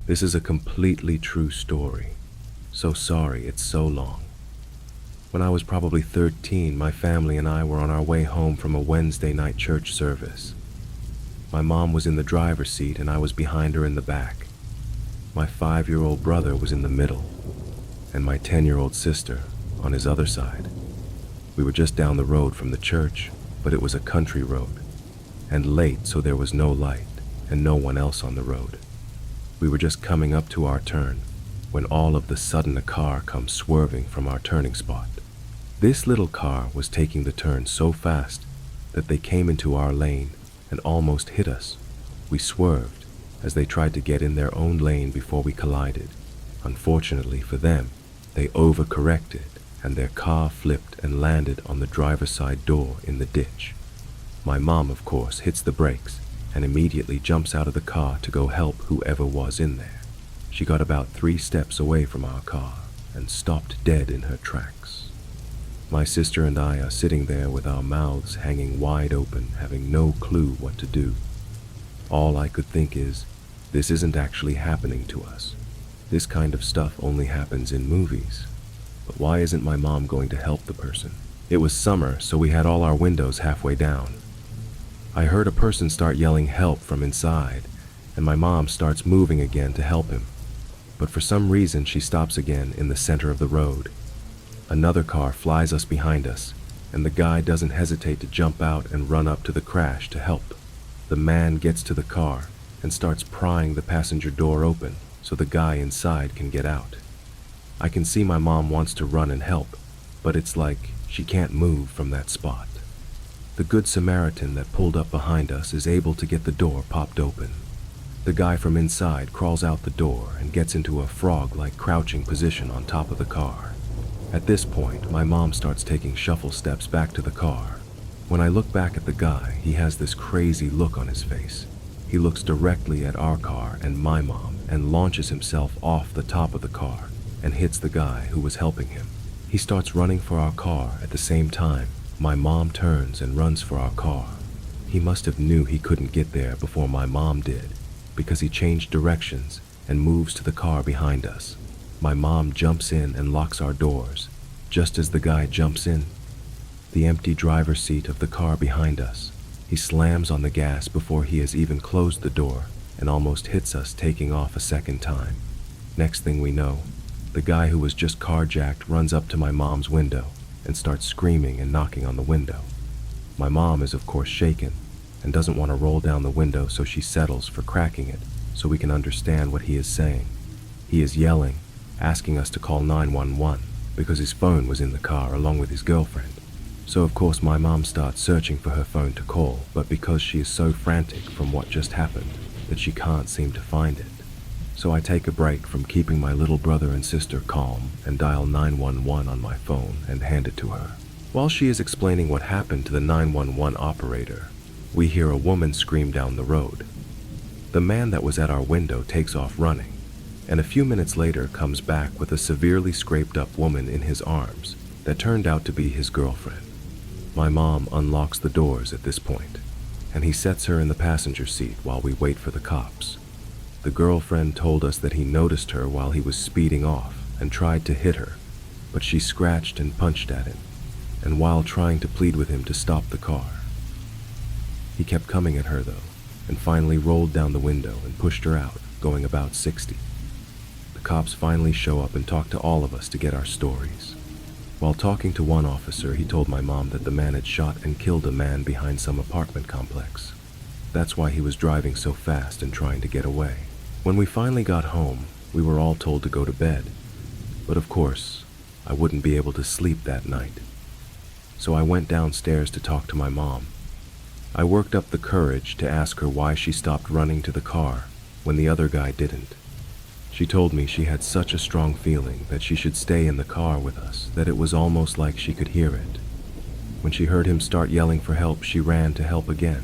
This is a completely true story. So sorry it's so long. When I was probably 13, my family and I were on our way home from a Wednesday night church service. My mom was in the driver's seat and I was behind her in the back. My 5-year-old brother was in the middle, and my 10-year-old sister on his other side. We were just down the road from the church, but it was a country road, and late, so there was no light and no one else on the road. We were just coming up to our turn when all of the sudden a car comes swerving from our turning spot. This little car was taking the turn so fast that they came into our lane and almost hit us. We swerved as they tried to get in their own lane before we collided. Unfortunately for them, they overcorrected and their car flipped and landed on the driver's side door in the ditch. My mom, of course, hits the brakes and immediately jumps out of the car to go help whoever was in there. She got about 3 steps away from our car and stopped dead in her tracks. My sister and I are sitting there with our mouths hanging wide open, having no clue what to do. All I could think is, this isn't actually happening to us. This kind of stuff only happens in movies. But why isn't my mom going to help the person? It was summer, so we had all our windows halfway down. I heard a person start yelling help from inside, and my mom starts moving again to help him. But for some reason, she stops again in the center of the road. Another car flies us behind us, and the guy doesn't hesitate to jump out and run up to the crash to help. The man gets to the car and starts prying the passenger door open so the guy inside can get out. I can see my mom wants to run and help, but it's like she can't move from that spot. The Good Samaritan that pulled up behind us is able to get the door popped open. The guy from inside crawls out the door and gets into a frog-like crouching position on top of the car. At this point, my mom starts taking shuffle steps back to the car. When I look back at the guy, he has this crazy look on his face. He looks directly at our car and my mom and launches himself off the top of the car and hits the guy who was helping him. He starts running for our car at the same time. My mom turns and runs for our car. He must have knew he couldn't get there before my mom did, because he changed directions and moves to the car behind us. My mom jumps in and locks our doors. Just as the guy jumps in, the empty driver's seat of the car behind us, he slams on the gas before he has even closed the door and almost hits us taking off a second time. Next thing we know, the guy who was just carjacked runs up to my mom's window and starts screaming and knocking on the window. My mom is of course shaken and doesn't want to roll down the window, so she settles for cracking it so we can understand what he is saying. He is yelling, asking us to call 911 because his phone was in the car along with his girlfriend. So of course my mom starts searching for her phone to call, but because she is so frantic from what just happened that she can't seem to find it. So I take a break from keeping my little brother and sister calm and dial 911 on my phone and hand it to her. While she is explaining what happened to the 911 operator, we hear a woman scream down the road. The man that was at our window takes off running, and a few minutes later comes back with a severely scraped up woman in his arms that turned out to be his girlfriend. My mom unlocks the doors at this point, and he sets her in the passenger seat while we wait for the cops. The girlfriend told us that he noticed her while he was speeding off and tried to hit her, but she scratched and punched at him, and while trying to plead with him to stop the car. He kept coming at her though, and finally rolled down the window and pushed her out, going about 60. The cops finally show up and talk to all of us to get our stories. While talking to one officer, he told my mom that the man had shot and killed a man behind some apartment complex. That's why he was driving so fast and trying to get away. When we finally got home, we were all told to go to bed. But of course, I wouldn't be able to sleep that night. So I went downstairs to talk to my mom. I worked up the courage to ask her why she stopped running to the car when the other guy didn't. She told me she had such a strong feeling that she should stay in the car with us that it was almost like she could hear it. When she heard him start yelling for help, she ran to help again.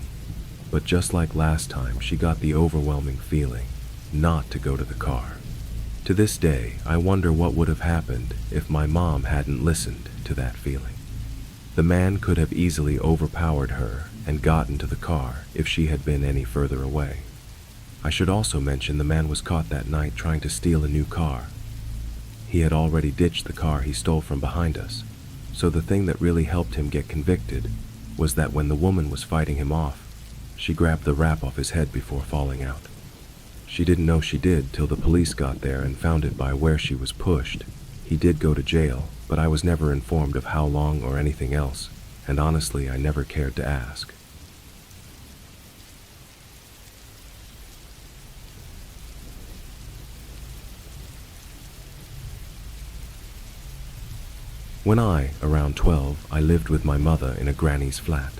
But just like last time, she got the overwhelming feeling not to go to the car. To this day, I wonder what would have happened if my mom hadn't listened to that feeling. The man could have easily overpowered her and gotten to the car if she had been any further away. I should also mention the man was caught that night trying to steal a new car. He had already ditched the car he stole from behind us, so the thing that really helped him get convicted was that when the woman was fighting him off, she grabbed the wrap off his head before falling out. She didn't know she did till the police got there and found it by where she was pushed. He did go to jail, but I was never informed of how long or anything else, and honestly, I never cared to ask. When around 12, I lived with my mother in a granny's flat.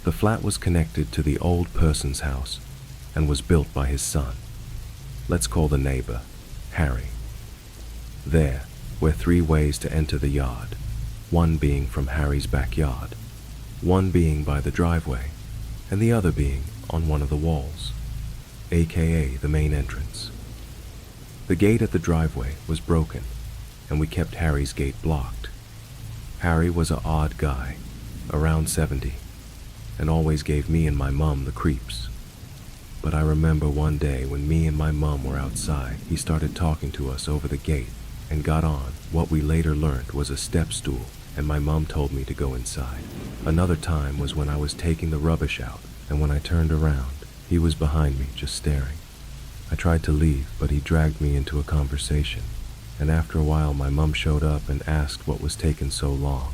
The flat was connected to the old person's house and was built by his son. Let's call the neighbor Harry. There were 3 ways to enter the yard, one being from Harry's backyard, one being by the driveway, and the other being on one of the walls, aka the main entrance. The gate at the driveway was broken, and we kept Harry's gate blocked. Harry was an odd guy, around 70, and always gave me and my mom the creeps. But I remember one day when me and my mom were outside, he started talking to us over the gate and got on what we later learned was a step stool, and my mom told me to go inside. Another time was when I was taking the rubbish out, and when I turned around, he was behind me just staring. I tried to leave, but he dragged me into a conversation. And after a while, my mom showed up and asked what was taking so long.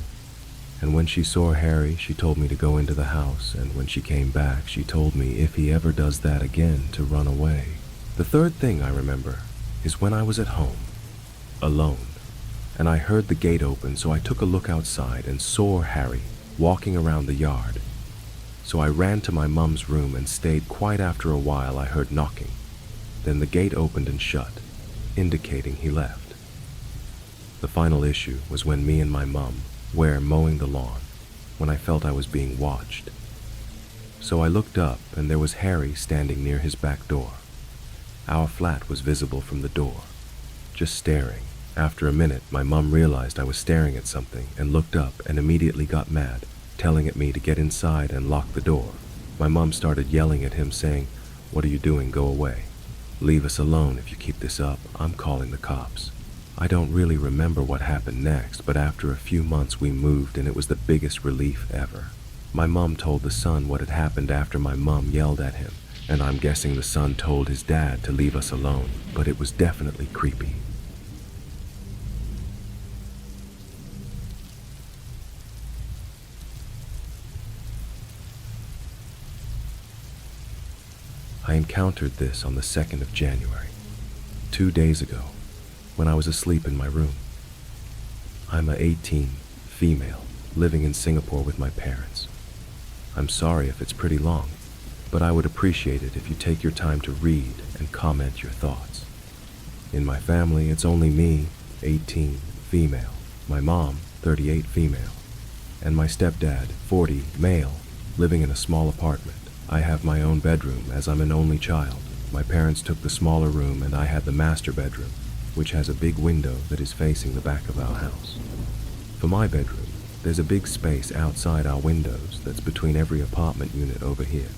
And when she saw Harry, she told me to go into the house, and when she came back, she told me if he ever does that again, to run away. The third thing I remember is when I was at home, alone, and I heard the gate open, so I took a look outside and saw Harry walking around the yard. So I ran to my mom's room and stayed quite. After a while, I heard knocking. Then the gate opened and shut, indicating he left. The final issue was when me and my mom were mowing the lawn, when I felt I was being watched. So I looked up, and there was Harry standing near his back door. Our flat was visible from the door, just staring. After a minute, my mom realized I was staring at something and looked up and immediately got mad, telling at me to get inside and lock the door. My mom started yelling at him, saying, "What are you doing? Go away. Leave us alone. If you keep this up, I'm calling the cops." I don't really remember what happened next, but after a few months we moved, and it was the biggest relief ever. My mom told the son what had happened after my mom yelled at him, and I'm guessing the son told his dad to leave us alone, but it was definitely creepy. I encountered this on the 2nd of January, 2 days ago, when I was asleep in my room. I'm a 18, female, living in Singapore with my parents. I'm sorry if it's pretty long, but I would appreciate it if you take your time to read and comment your thoughts. In my family, it's only me, 18, female, my mom, 38, female, and my stepdad, 40, male, living in a small apartment. I have my own bedroom as I'm an only child. My parents took the smaller room and I had the master bedroom, which has a big window that is facing the back of our house. For my bedroom, there's a big space outside our windows that's between every apartment unit over here,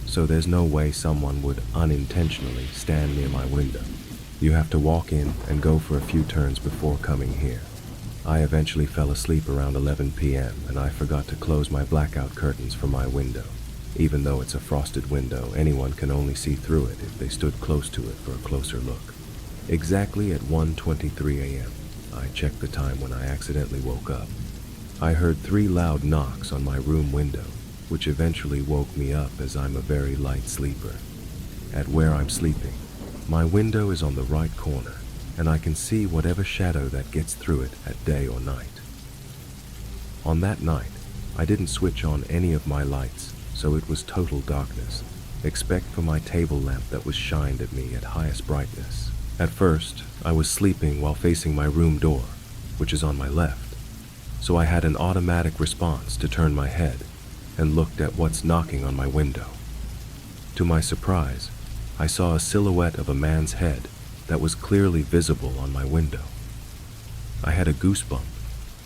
so there's no way someone would unintentionally stand near my window. You have to walk in and go for a few turns before coming here. I eventually fell asleep around 11 p.m. and I forgot to close my blackout curtains for my window. Even though it's a frosted window, anyone can only see through it if they stood close to it for a closer look. Exactly at 1:23 a.m., I checked the time when I accidentally woke up. I heard 3 loud knocks on my room window, which eventually woke me up as I'm a very light sleeper. At where I'm sleeping, my window is on the right corner, and I can see whatever shadow that gets through it at day or night. On that night, I didn't switch on any of my lights, so it was total darkness, except for my table lamp that was shined at me at highest brightness. At first, I was sleeping while facing my room door, which is on my left, so I had an automatic response to turn my head and looked at what's knocking on my window. To my surprise, I saw a silhouette of a man's head that was clearly visible on my window. I had a goosebump,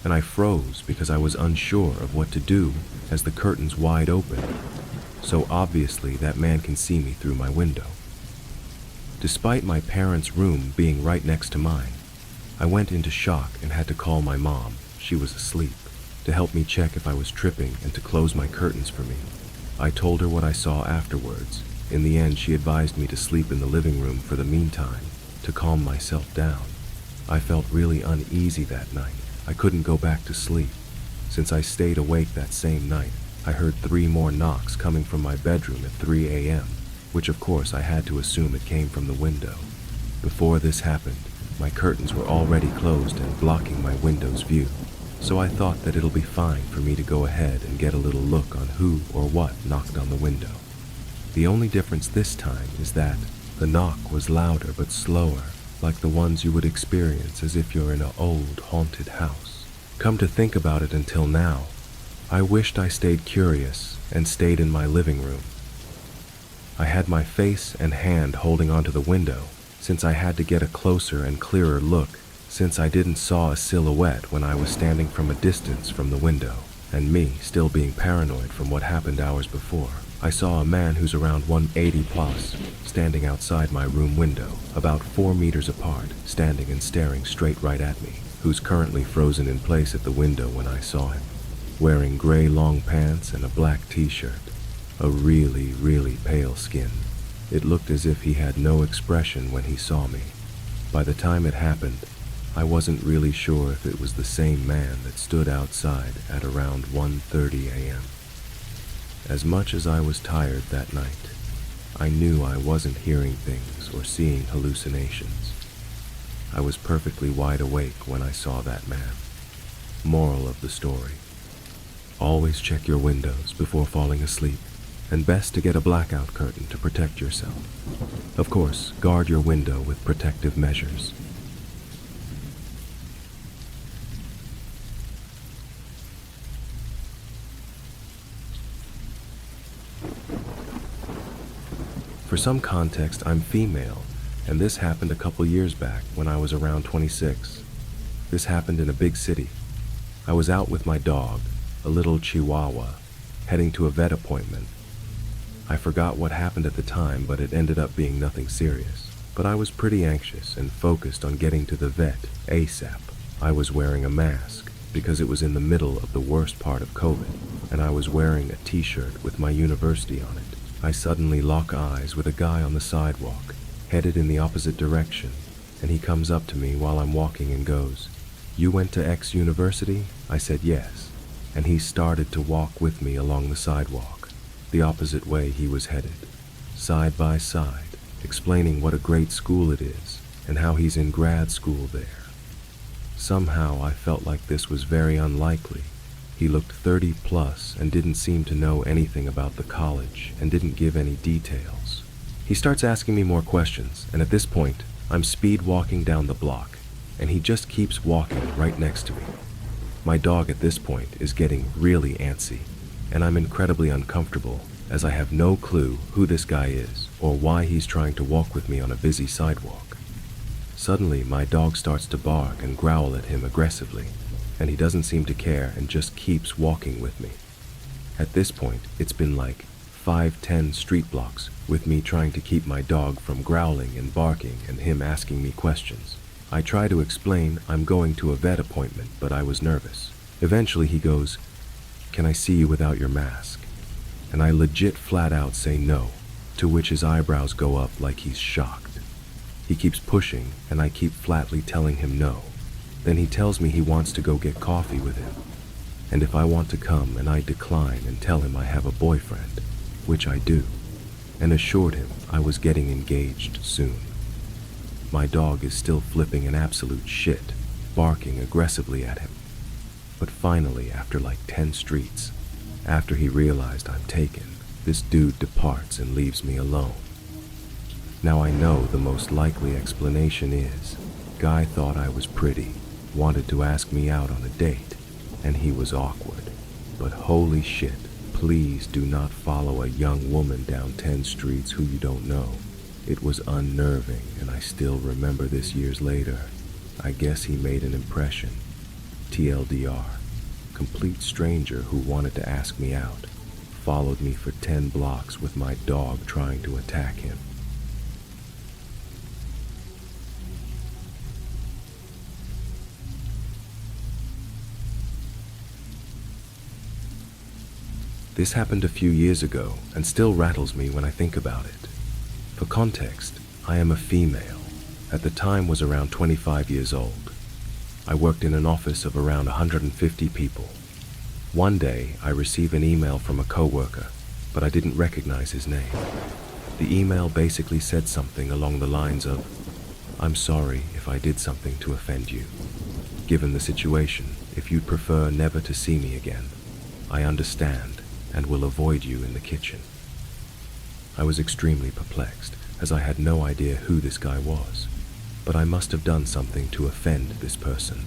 and I froze because I was unsure of what to do as the curtains wide open, so obviously that man can see me through my window. Despite my parents' room being right next to mine, I went into shock and had to call my mom, she was asleep, to help me check if I was tripping and to close my curtains for me. I told her what I saw afterwards. In the end, she advised me to sleep in the living room for the meantime, to calm myself down. I felt really uneasy that night. I couldn't go back to sleep. Since I stayed awake that same night, I heard 3 more knocks coming from my bedroom at 3 a.m., which of course I had to assume it came from the window. Before this happened, my curtains were already closed and blocking my window's view, so I thought that it'll be fine for me to go ahead and get a little look on who or what knocked on the window. The only difference this time is that the knock was louder but slower, like the ones you would experience as if you're in an old haunted house. Come to think about it, until now, I wished I stayed curious and stayed in my living room. I had my face and hand holding onto the window, since I had to get a closer and clearer look, since I didn't saw a silhouette when I was standing from a distance from the window, and me still being paranoid from what happened hours before. I saw a man who's around 180 plus, standing outside my room window, about 4 meters apart, standing and staring straight right at me, who's currently frozen in place at the window when I saw him, wearing gray long pants and a black t-shirt, a really, really pale skin. It looked as if he had no expression when he saw me. By the time it happened, I wasn't really sure if it was the same man that stood outside at around 1:30 a.m. As much as I was tired that night, I knew I wasn't hearing things or seeing hallucinations. I was perfectly wide awake when I saw that man. Moral of the story: always check your windows before falling asleep, and best to get a blackout curtain to protect yourself. Of course, guard your window with protective measures. For some context, I'm female, and this happened a couple years back when I was around 26. This happened in a big city. I was out with my dog, a little Chihuahua, heading to a vet appointment. I forgot what happened at the time, but it ended up being nothing serious. But I was pretty anxious and focused on getting to the vet ASAP. I was wearing a mask because it was in the middle of the worst part of COVID, and I was wearing a t-shirt with my university on it. I suddenly lock eyes with a guy on the sidewalk, headed in the opposite direction, and he comes up to me while I'm walking and goes, "You went to X university?" I said yes, and he started to walk with me along the sidewalk, the opposite way he was headed, side by side, explaining what a great school it is and how he's in grad school there. Somehow I felt like this was very unlikely. He looked 30 plus and didn't seem to know anything about the college and didn't give any details. He starts asking me more questions, and at this point, I'm speed walking down the block, and he just keeps walking right next to me. My dog at this point is getting really antsy, and I'm incredibly uncomfortable as I have no clue who this guy is or why he's trying to walk with me on a busy sidewalk. Suddenly, my dog starts to bark and growl at him aggressively, and he doesn't seem to care and just keeps walking with me. At this point, it's been like 5-10 street blocks with me trying to keep my dog from growling and barking and him asking me questions. I try to explain I'm going to a vet appointment, but I was nervous. Eventually he goes, "Can I see you without your mask?" And I legit flat out say no, to which his eyebrows go up like he's shocked. He keeps pushing, and I keep flatly telling him no. Then he tells me he wants to go get coffee with him, and if I want to come, and I decline and tell him I have a boyfriend, which I do, and assured him I was getting engaged soon. My dog is still flipping an absolute shit, barking aggressively at him. But finally, after like 10 streets, after he realized I'm taken, this dude departs and leaves me alone. Now I know the most likely explanation is, guy thought I was pretty, wanted to ask me out on a date, and he was awkward. But holy shit, please do not follow a young woman down 10 streets who you don't know. It was unnerving, and I still remember this years later. I guess he made an impression. TLDR, complete stranger who wanted to ask me out, followed me for 10 blocks with my dog trying to attack him. This happened a few years ago and still rattles me when I think about it. For context, I am a female. At the time was around 25 years old. I worked in an office of around 150 people. One day, I received an email from a coworker, but I didn't recognize his name. The email basically said something along the lines of, "I'm sorry if I did something to offend you. Given the situation, if you'd prefer never to see me again, I understand and will avoid you in the kitchen." I was extremely perplexed, as I had no idea who this guy was, but I must have done something to offend this person,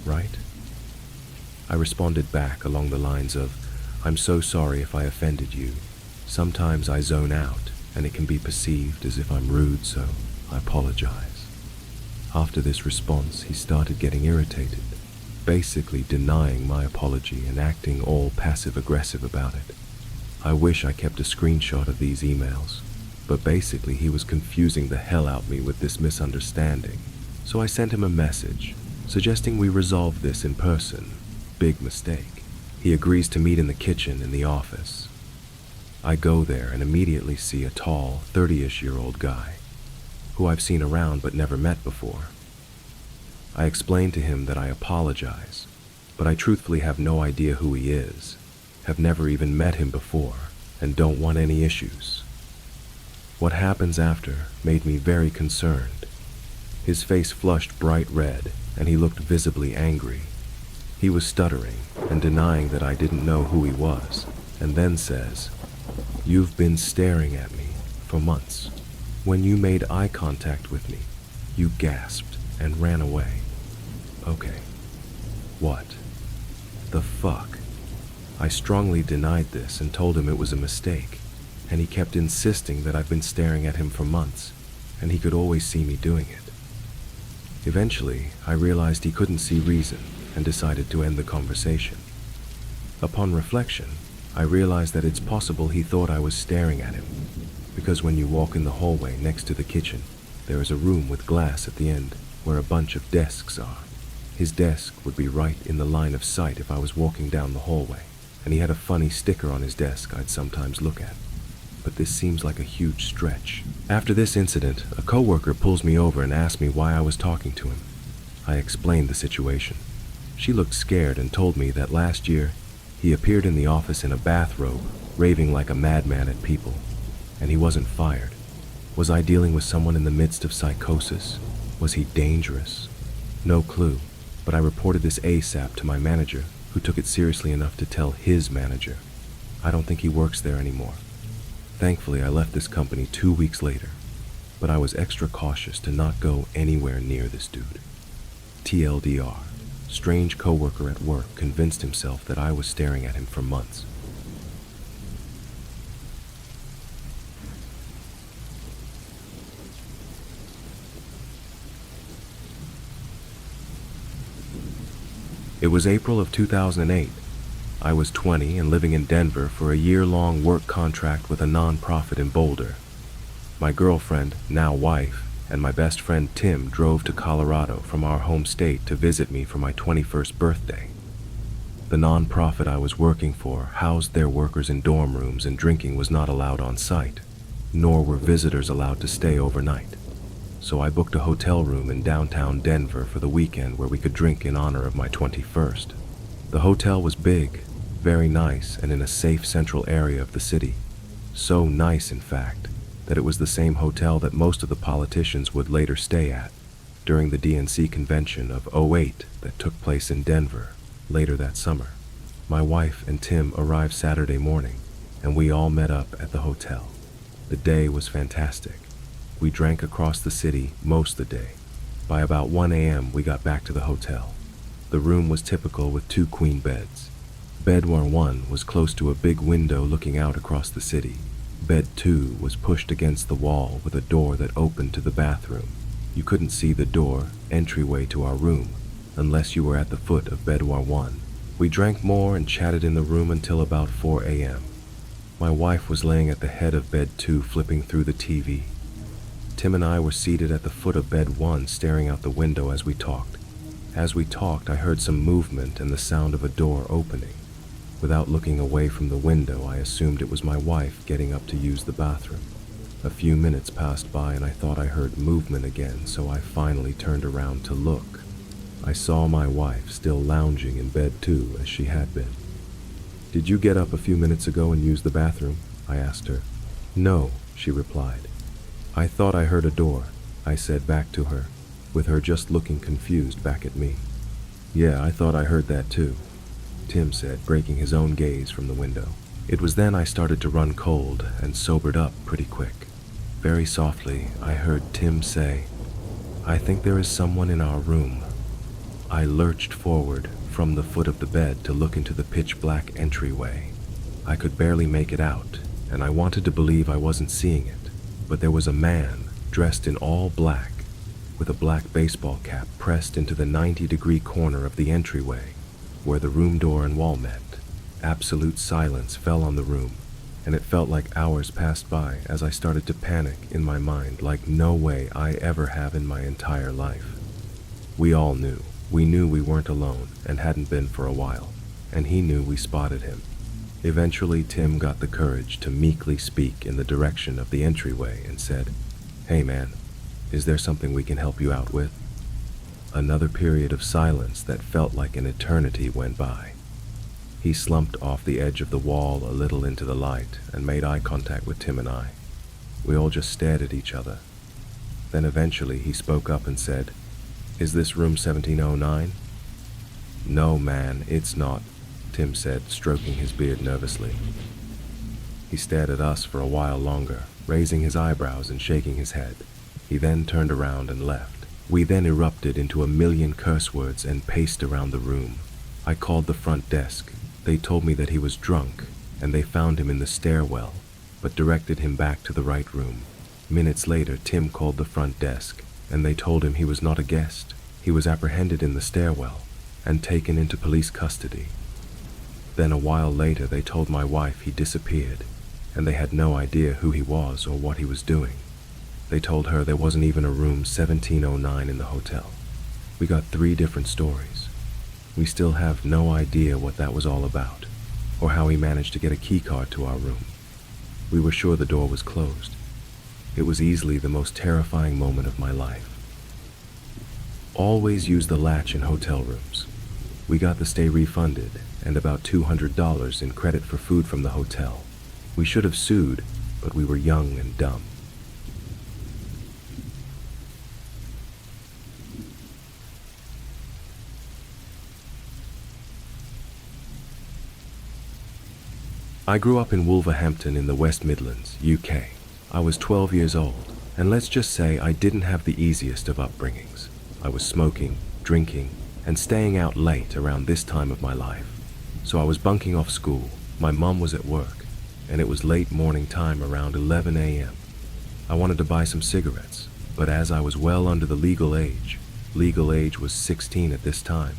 right? I responded back along the lines of, "I'm so sorry if I offended you. Sometimes I zone out, and it can be perceived as if I'm rude, so I apologize." After this response, he started getting irritated, basically denying my apology and acting all passive-aggressive about it. I wish I kept a screenshot of these emails, but basically he was confusing the hell out of me with this misunderstanding. So I sent him a message, suggesting we resolve this in person. Big mistake. He agrees to meet in the kitchen in the office. I go there and immediately see a tall, 30-ish-year-old guy, who I've seen around but never met before. I explain to him that I apologize, but I truthfully have no idea who he is, have never even met him before, and don't want any issues. What happens after made me very concerned. His face flushed bright red, and he looked visibly angry. He was stuttering and denying that I didn't know who he was, and then says, "You've been staring at me for months. When you made eye contact with me, you gasped and ran away." Okay. What the fuck? I strongly denied this and told him it was a mistake, and he kept insisting that I've been staring at him for months, and he could always see me doing it. Eventually, I realized he couldn't see reason and decided to end the conversation. Upon reflection, I realized that it's possible he thought I was staring at him, because when you walk in the hallway next to the kitchen, there is a room with glass at the end where a bunch of desks are. His desk would be right in the line of sight if I was walking down the hallway, and he had a funny sticker on his desk I'd sometimes look at. But this seems like a huge stretch. After this incident, a coworker pulls me over and asks me why I was talking to him. I explained the situation. She looked scared and told me that last year, he appeared in the office in a bathrobe, raving like a madman at people, and he wasn't fired. Was I dealing with someone in the midst of psychosis? Was he dangerous? No clue, but I reported this ASAP to my manager, who took it seriously enough to tell his manager. I don't think he works there anymore. Thankfully, I left this company 2 weeks later, but I was extra cautious to not go anywhere near this dude. TLDR, strange coworker at work convinced himself that I was staring at him for months. It was April of 2008. I was 20 and living in Denver for a year-long work contract with a non-profit in Boulder. My girlfriend, now wife, and my best friend Tim drove to Colorado from our home state to visit me for my 21st birthday. The non-profit I was working for housed their workers in dorm rooms, and drinking was not allowed on site, nor were visitors allowed to stay overnight. So I booked a hotel room in downtown Denver for the weekend where we could drink in honor of my 21st. The hotel was big, very nice, and in a safe central area of the city. So nice, in fact, that it was the same hotel that most of the politicians would later stay at during the DNC convention of '08 that took place in Denver later that summer. My wife and Tim arrived Saturday morning, and we all met up at the hotel. The day was fantastic. We drank across the city most of the day. By about 1 a.m., we got back to the hotel. The room was typical with 2 queen beds. Bed 1 was close to a big window looking out across the city. Bed 2 was pushed against the wall with a door that opened to the bathroom. You couldn't see the door, entryway to our room, unless you were at the foot of bed 1. We drank more and chatted in the room until about 4 a.m. My wife was laying at the head of bed 2 flipping through the TV. Tim and I were seated at the foot of bed 1 staring out the window as we talked. As we talked, I heard some movement and the sound of a door opening. Without looking away from the window, I assumed it was my wife getting up to use the bathroom. A few minutes passed by and I thought I heard movement again, so I finally turned around to look. I saw my wife still lounging in bed too, as she had been. "Did you get up a few minutes ago and use the bathroom?" I asked her. "No," she replied. "I thought I heard a door," I said back to her, with her just looking confused back at me. "Yeah, I thought I heard that too," Tim said, breaking his own gaze from the window. It was then I started to run cold and sobered up pretty quick. Very softly, I heard Tim say, "I think there is someone in our room." I lurched forward from the foot of the bed to look into the pitch-black entryway. I could barely make it out, and I wanted to believe I wasn't seeing it, but there was a man dressed in all black, with a black baseball cap pressed into the 90-degree corner of the entryway, where the room door and wall met. Absolute silence fell on the room, and it felt like hours passed by as I started to panic in my mind like no way I ever have in my entire life. We all knew. We knew we weren't alone and hadn't been for a while, and he knew we spotted him. Eventually, Tim got the courage to meekly speak in the direction of the entryway and said, "Hey man, is there something we can help you out with?" Another period of silence that felt like an eternity went by. He slumped off the edge of the wall a little into the light and made eye contact with Tim and I. We all just stared at each other. Then eventually he spoke up and said, "Is this room 1709? "No, man, it's not," Tim said, stroking his beard nervously. He stared at us for a while longer, raising his eyebrows and shaking his head. He then turned around and left. We then erupted into a million curse words and paced around the room. I called the front desk. They told me that he was drunk, and they found him in the stairwell, but directed him back to the right room. Minutes later, Tim called the front desk, and they told him he was not a guest. He was apprehended in the stairwell and taken into police custody. Then a while later, they told my wife he disappeared, and they had no idea who he was or what he was doing. They told her there wasn't even a room 1709 in the hotel. We got 3 different stories. We still have no idea what that was all about, or how he managed to get a key card to our room. We were sure the door was closed. It was easily the most terrifying moment of my life. Always use the latch in hotel rooms. We got the stay refunded and about $200 in credit for food from the hotel. We should have sued, but we were young and dumb. I grew up in Wolverhampton in the West Midlands, UK. I was 12 years old, and let's just say I didn't have the easiest of upbringings. I was smoking, drinking, and staying out late around this time of my life. So I was bunking off school, my mum was at work, and it was late morning time around 11 a.m. I wanted to buy some cigarettes, but as I was well under the legal age was 16 at this time,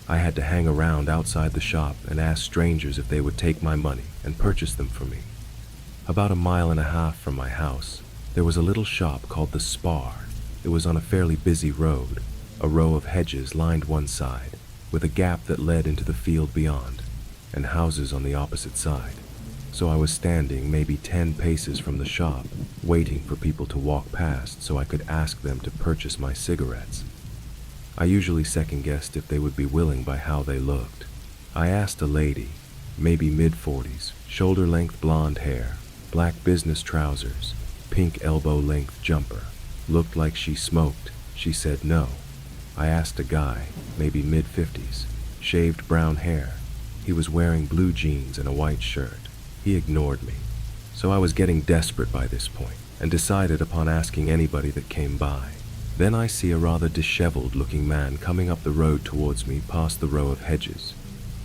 I had to hang around outside the shop and ask strangers if they would take my money and purchase them for me. About 1.5 miles from my house, there was a little shop called the Spar. It was on a fairly busy road. A row of hedges lined one side, with a gap that led into the field beyond, and houses on the opposite side. So I was standing maybe 10 paces from the shop, waiting for people to walk past so I could ask them to purchase my cigarettes. I usually second-guessed if they would be willing by how they looked. I asked a lady, maybe mid-40s, shoulder-length blonde hair, black business trousers, pink elbow-length jumper. Looked like she smoked. She said no. I asked a guy, maybe mid-50s, shaved brown hair. He was wearing blue jeans and a white shirt. He ignored me. So I was getting desperate by this point, and decided upon asking anybody that came by. Then I see a rather disheveled-looking man coming up the road towards me past the row of hedges.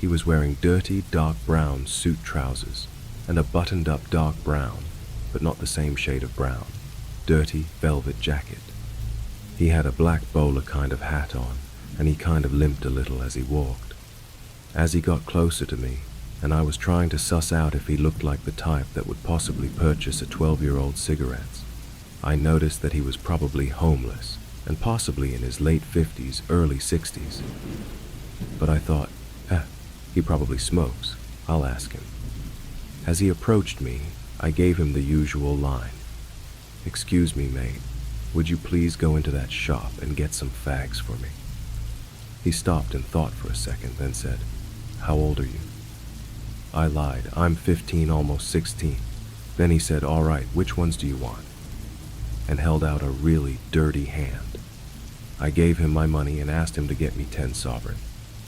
He was wearing dirty, dark brown suit trousers and a buttoned-up dark brown, but not the same shade of brown, dirty velvet jacket. He had a black bowler kind of hat on, and he kind of limped a little as he walked. As he got closer to me, and I was trying to suss out if he looked like the type that would possibly purchase a 12-year-old cigarettes, I noticed that he was probably homeless, and possibly in his late 50s, early 60s. But I thought, he probably smokes. I'll ask him. As he approached me, I gave him the usual line. "Excuse me, mate. Would you please go into that shop and get some fags for me?" He stopped and thought for a second, then said, "How old are you?" I lied. "I'm 15, almost 16. Then he said, "All right, which ones do you want?" and held out a really dirty hand. I gave him my money and asked him to get me 10 sovereign.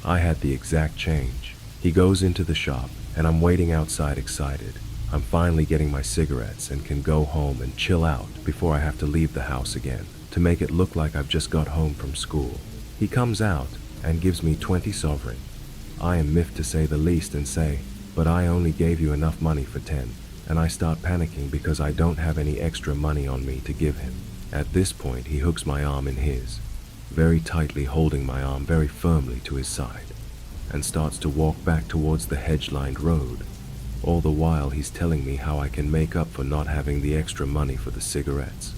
I had the exact change. He goes into the shop, and I'm waiting outside excited. I'm finally getting my cigarettes and can go home and chill out before I have to leave the house again to make it look like I've just got home from school. He comes out and gives me 20 sovereign. I am miffed to say the least and say, "But I only gave you enough money for 10. And I start panicking because I don't have any extra money on me to give him. At this point, he hooks my arm in his, very tightly holding my arm very firmly to his side, and starts to walk back towards the hedge-lined road. All the while, he's telling me how I can make up for not having the extra money for the cigarettes.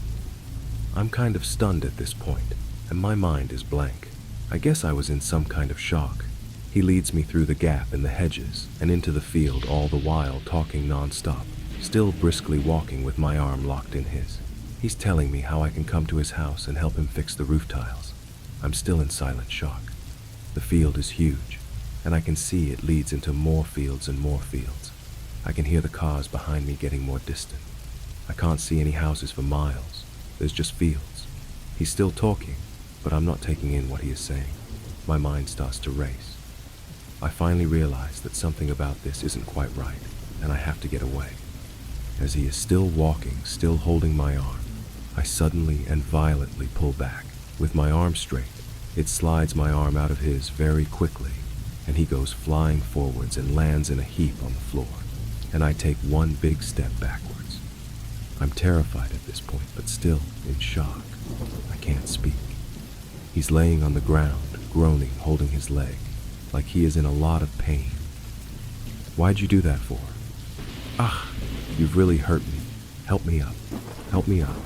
I'm kind of stunned at this point, and my mind is blank. I guess I was in some kind of shock. He leads me through the gap in the hedges and into the field, all the while talking non-stop, still briskly walking with my arm locked in his. He's telling me how I can come to his house and help him fix the roof tiles. I'm still in silent shock. The field is huge, and I can see it leads into more fields and more fields. I can hear the cars behind me getting more distant. I can't see any houses for miles. There's just fields. He's still talking, but I'm not taking in what he is saying. My mind starts to race. I finally realize that something about this isn't quite right, and I have to get away. As he is still walking, still holding my arm, I suddenly and violently pull back. With my arm straight, it slides my arm out of his very quickly, and he goes flying forwards and lands in a heap on the floor, and I take one big step backwards. I'm terrified at this point, but still in shock. I can't speak. He's laying on the ground, groaning, holding his leg, like he is in a lot of pain. "Why'd you do that for?" "Ah, you've really hurt me. Help me up. Help me up."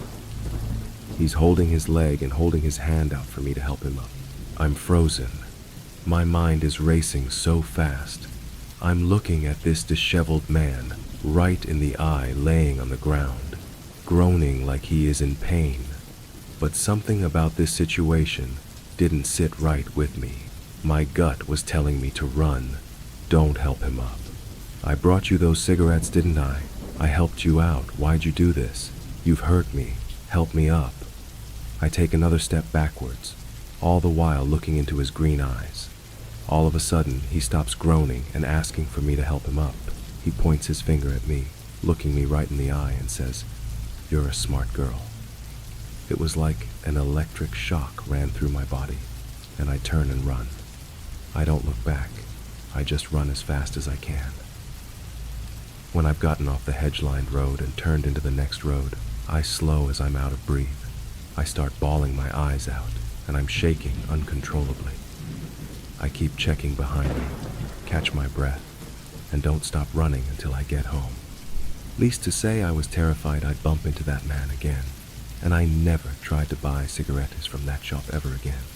He's holding his leg and holding his hand out for me to help him up. I'm frozen. My mind is racing so fast. I'm looking at this disheveled man right in the eye, laying on the ground, groaning like he is in pain. But something about this situation didn't sit right with me. My gut was telling me to run. Don't help him up. "I brought you those cigarettes, didn't I? I helped you out. Why'd you do this? You've hurt me. Help me up." I take another step backwards, all the while looking into his green eyes. All of a sudden, he stops groaning and asking for me to help him up. He points his finger at me, looking me right in the eye, and says, "You're a smart girl." It was like an electric shock ran through my body, and I turn and run. I don't look back. I just run as fast as I can. When I've gotten off the hedge-lined road and turned into the next road, I slow as I'm out of breath. I start bawling my eyes out, and I'm shaking uncontrollably. I keep checking behind me, catch my breath, and don't stop running until I get home. Least to say, I was terrified I'd bump into that man again, and I never tried to buy cigarettes from that shop ever again.